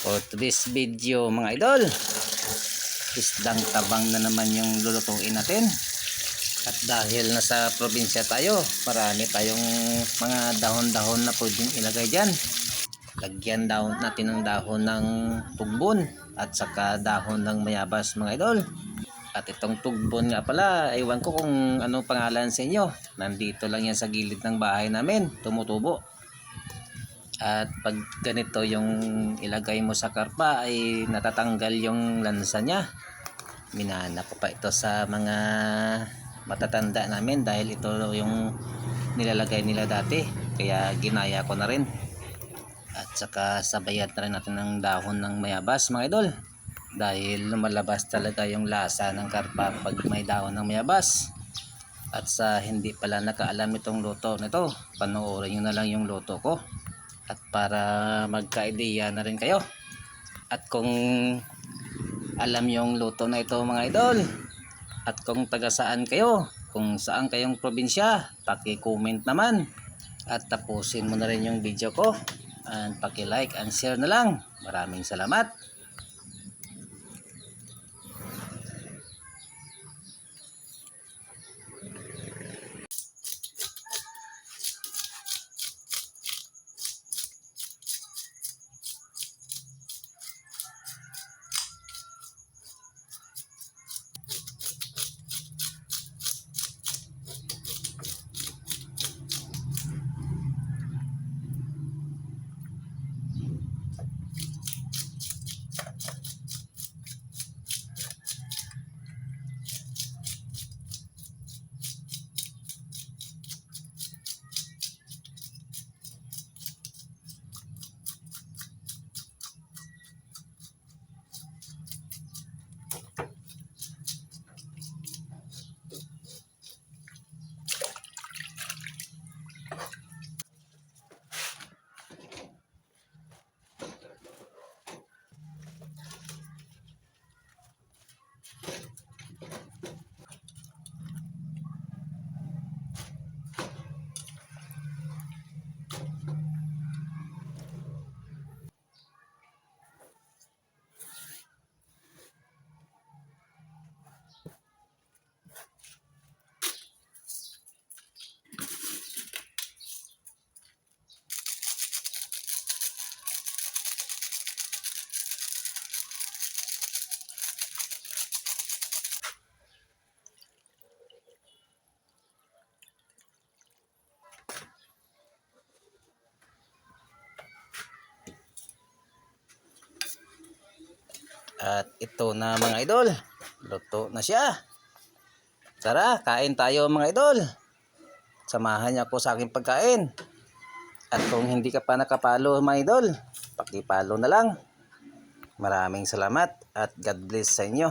For today's video mga idol, isdang tabang na naman yung lulutuin natin. At dahil nasa probinsya tayo, marami tayong mga dahon-dahon na pwedeng ilagay dyan. Lagyan natin ng dahon ng tugbon at saka dahon ng mayabas mga idol. At itong tugbon nga pala, ewan ko kung anong pangalan sa inyo. Nandito lang yan sa gilid ng bahay namin, tumutubo. At pag ganito yung ilagay mo sa karpa ay natatanggal yung lansa niya. Minana ko pa ito sa mga matatanda namin dahil ito yung nilalagay nila dati. Kaya ginaya ko na rin. At saka sabayan na rin natin ng dahon ng mayabas mga idol. Dahil lumalabas talaga yung lasa ng karpa pag may dahon ng mayabas. At sa hindi pala nakaalam itong luto nito, panoorin nyo na lang yung luto ko. At para magka-ideya na rin kayo. At kung alam yung luto na ito mga idol, at kung taga saan kayo, kung saan kayong probinsya, paki-comment naman. At tapusin mo na rin yung video ko. And paki-like and share na lang. Maraming salamat. At ito na mga idol, luto na siya. Tara, kain tayo mga idol. Samahan niyo ako sa aking pagkain. At kung hindi ka pa nakapalo mga idol, paki-follow na lang. Maraming salamat at God bless sa inyo.